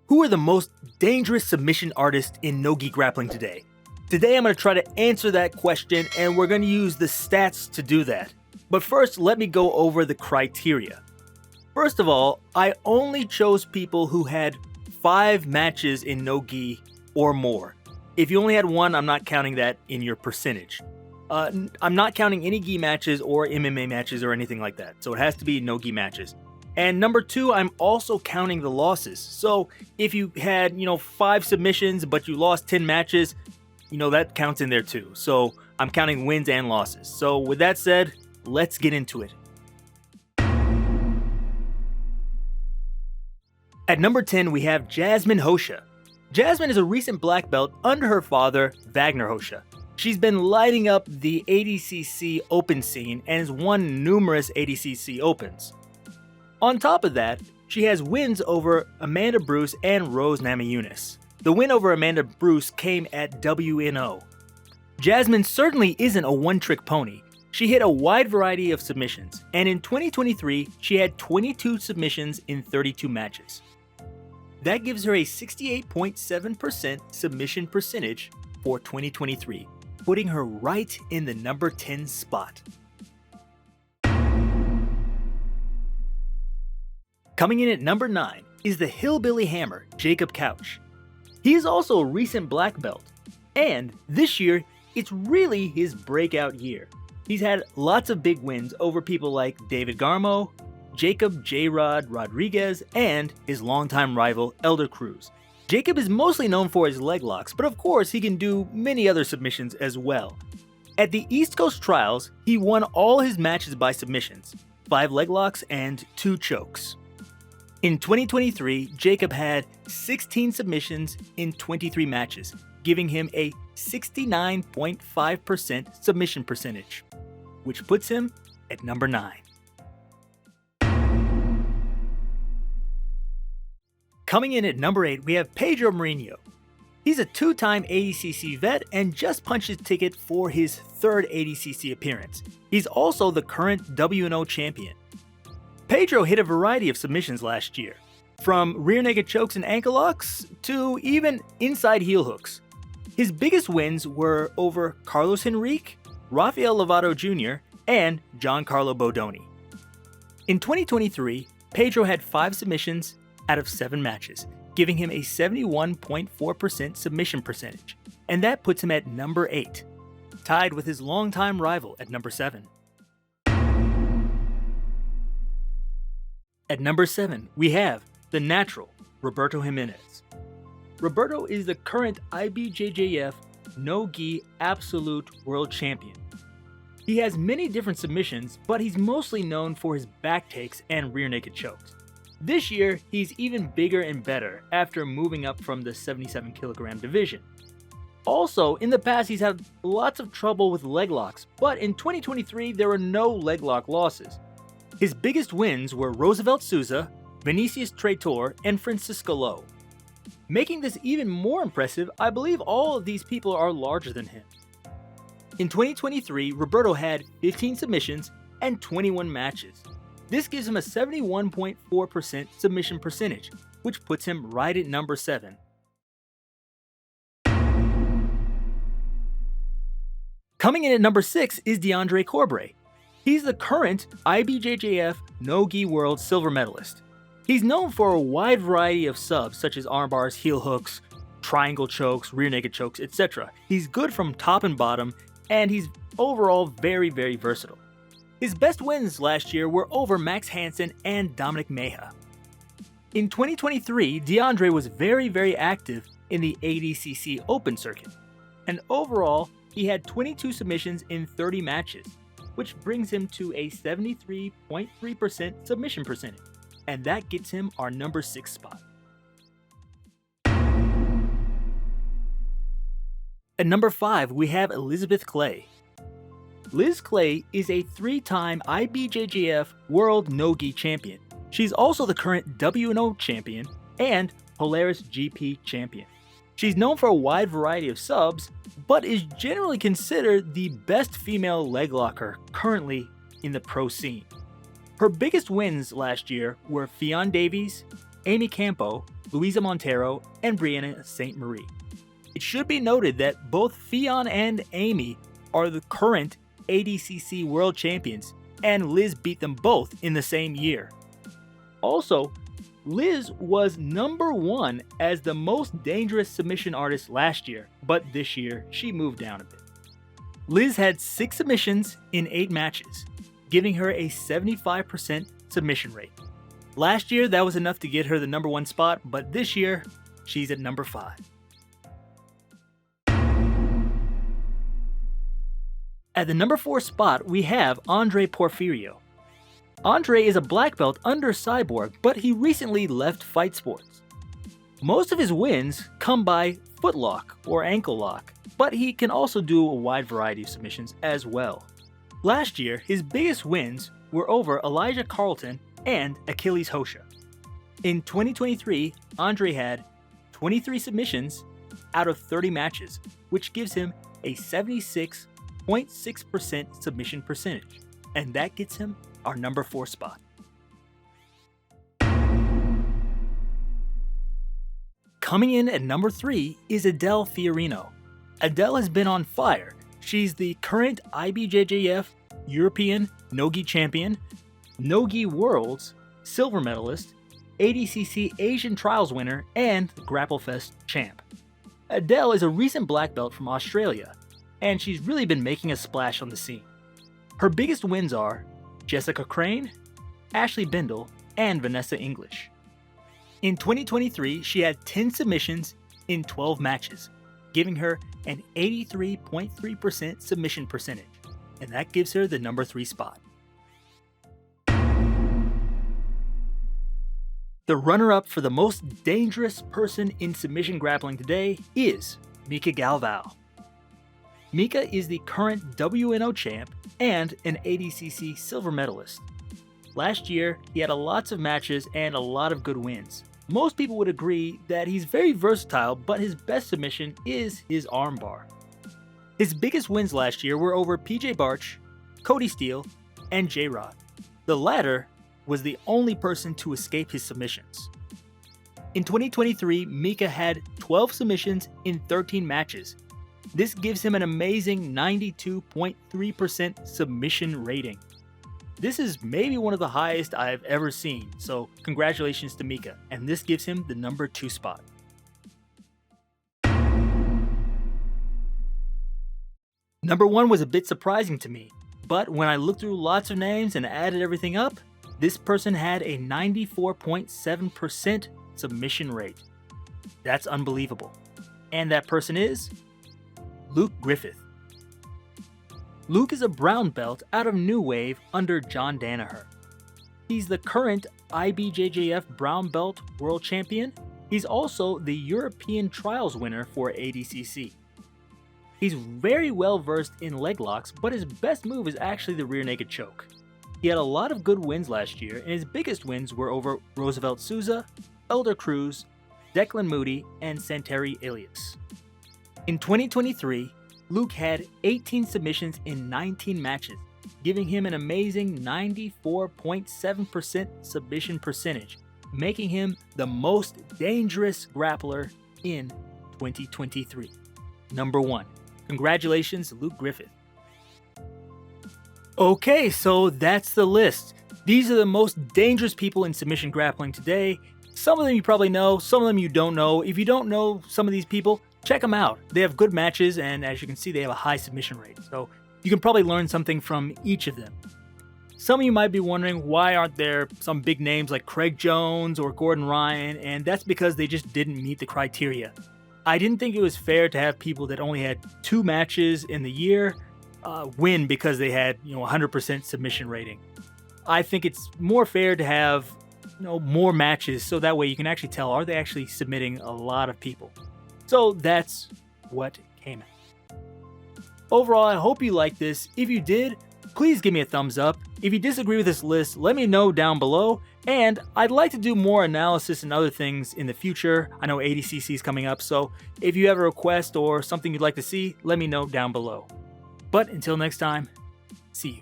Who are the most dangerous submission artists in Nogi grappling today? Today I'm going to try to answer that question, and we're going to use the stats to do that. But first, let me go over the criteria. First of all, I only chose people who had 5 matches in Nogi or more. If you only had 1, I'm not counting that in your percentage. I'm not counting any gi matches or MMA matches or anything like that, so it has to be no-gi matches. And number 2, I'm also counting the losses. So if you had, 5 submissions, but you lost 10 matches, that counts in there too. So I'm counting wins and losses. So with that said, let's get into it. At number 10, we have Jasmine Hosha. Jasmine is a recent black belt under her father, Wagner Hosha. She's been lighting up the ADCC Open scene and has won numerous ADCC Opens. On top of that, she has wins over Amanda Bruce and Rose Namajunas. The win over Amanda Bruce came at WNO. Jasmine certainly isn't a one-trick pony. She hit a wide variety of submissions, and in 2023, she had 22 submissions in 32 matches. That gives her a 68.7% submission percentage for 2023, putting her right in the number 10 spot. Coming in at number 9 is the Hillbilly Hammer, Jacob Couch. He is also a recent black belt, and this year, it's really his breakout year. He's had lots of big wins over people like David Garmo, Jacob J-Rod Rodriguez, and his longtime rival, Elder Cruz. Jacob is mostly known for his leg locks, but of course he can do many other submissions as well. At the East Coast Trials, he won all his matches by submissions, 5 leg locks and 2 chokes. In 2023, Jacob had 16 submissions in 23 matches, giving him a 69.5% submission percentage, which puts him at number 9. Coming in at number 8, we have Pedro Mourinho. He's a 2-time ADCC vet and just punched his ticket for his 3rd ADCC appearance. He's also the current WNO champion. Pedro hit a variety of submissions last year, from rear naked chokes and ankle locks to even inside heel hooks. His biggest wins were over Carlos Henrique, Rafael Lovato Jr., and Giancarlo Bodoni. In 2023, Pedro had 5 submissions out of 7 matches, giving him a 71.4% submission percentage, and that puts him at number 8, tied with his longtime rival at number 7. At number 7, we have the natural, Roberto Jimenez. Roberto is the current IBJJF No-Gi Absolute World Champion. He has many different submissions, but he's mostly known for his back takes and rear naked chokes. This year, he's even bigger and better after moving up from the 77 kilogram division. Also, in the past, he's had lots of trouble with leg locks, but in 2023, there were no leg lock losses. His biggest wins were Roosevelt Souza, Vinicius Traitor, and Francisco Lowe. Making this even more impressive, I believe all of these people are larger than him. In 2023, Roberto had 15 submissions and 21 matches. This gives him a 71.4% submission percentage, which puts him right at number 7. Coming in at number 6 is DeAndre Cor. He's the current IBJJF No-Gi World silver medalist. He's known for a wide variety of subs such as arm bars, heel hooks, triangle chokes, rear naked chokes, etc. He's good from top and bottom, and he's overall very, very versatile. His best wins last year were over Max Hansen and Dominic Meja. In 2023, DeAndre was very, very active in the ADCC Open circuit, and overall, he had 22 submissions in 30 matches, which brings him to a 73.3% submission percentage, and that gets him our number 6 spot. At number 5, we have Elizabeth Clay. Liz Clay is a 3-time IBJJF World No-Gi Champion. She's also the current WNO Champion and Polaris GP Champion. She's known for a wide variety of subs, but is generally considered the best female leg locker currently in the pro scene. Her biggest wins last year were Fionn Davies, Amy Campo, Luisa Montero, and Brianna St. Marie. It should be noted that both Fionn and Amy are the current ADCC World Champions, and Liz beat them both in the same year. Also, Liz was number 1 as the most dangerous submission artist last year, but this year she moved down a bit. Liz had 6 submissions in 8 matches, giving her a 75% submission rate. Last year that was enough to get her the number 1 spot, but this year she's at number 5. At the number 4 spot, we have Andre Porfirio. Andre is a black belt under Cyborg, but he recently left fight sports. Most of his wins come by footlock or ankle lock, but he can also do a wide variety of submissions as well. Last year, his biggest wins were over Elijah Carlton and Achilles Hosha. In 2023, Andre had 23 submissions out of 30 matches, which gives him a 76.6% submission percentage, and that gets him our number 4 spot. Coming in at number 3 is Adele Fiorino. Adele has been on fire. She's the current IBJJF European Nogi champion, Nogi Worlds silver medalist, ADCC Asian Trials winner, and Grapplefest champ. Adele is a recent black belt from Australia, and she's really been making a splash on the scene. Her biggest wins are Jessica Crane, Ashley Bindle, and Vanessa English. In 2023, she had 10 submissions in 12 matches, giving her an 83.3% submission percentage, and that gives her the number 3 spot. The runner-up for the most dangerous person in submission grappling today is Mika Galval. Mika is the current WNO champ and an ADCC silver medalist. Last year, he had lots of matches and a lot of good wins. Most people would agree that he's very versatile, but his best submission is his armbar. His biggest wins last year were over PJ Barch, Cody Steele, and J-Rod. The latter was the only person to escape his submissions. In 2023, Mika had 12 submissions in 13 matches. This gives him an amazing 92.3% submission rating. This is maybe one of the highest I've ever seen, so congratulations to Mika, and this gives him the number 2 spot. Number 1 was a bit surprising to me, but when I looked through lots of names and added everything up, this person had a 94.7% submission rate. That's unbelievable. And that person is Luke Griffith. Luke is a brown belt out of New Wave under John Danaher. He's the current IBJJF brown belt world champion. He's also the European Trials winner for ADCC. He's very well versed in leg locks, but his best move is actually the rear naked choke. He had a lot of good wins last year, and his biggest wins were over Roosevelt Souza, Elder Cruz, Declan Moody, and Santeri Elias. In 2023, Luke had 18 submissions in 19 matches, giving him an amazing 94.7% submission percentage, making him the most dangerous grappler in 2023. Number 1. Congratulations, Luke Griffith. Okay, so that's the list. These are the most dangerous people in submission grappling today. Some of them you probably know, some of them you don't know. If you don't know some of these people, check them out. They have good matches, and as you can see, they have a high submission rate. So you can probably learn something from each of them. Some of you might be wondering, why aren't there some big names like Craig Jones or Gordon Ryan? And that's because they just didn't meet the criteria. I didn't think it was fair to have people that only had 2 matches in the year win because they had 100% submission rating. I think it's more fair to have more matches, so that way you can actually tell, are they actually submitting a lot of people? So that's what came out. Overall, I hope you liked this. If you did, please give me a thumbs up. If you disagree with this list, let me know down below. And I'd like to do more analysis and other things in the future. I know ADCC is coming up, so if you have a request or something you'd like to see, let me know down below. But until next time, see you.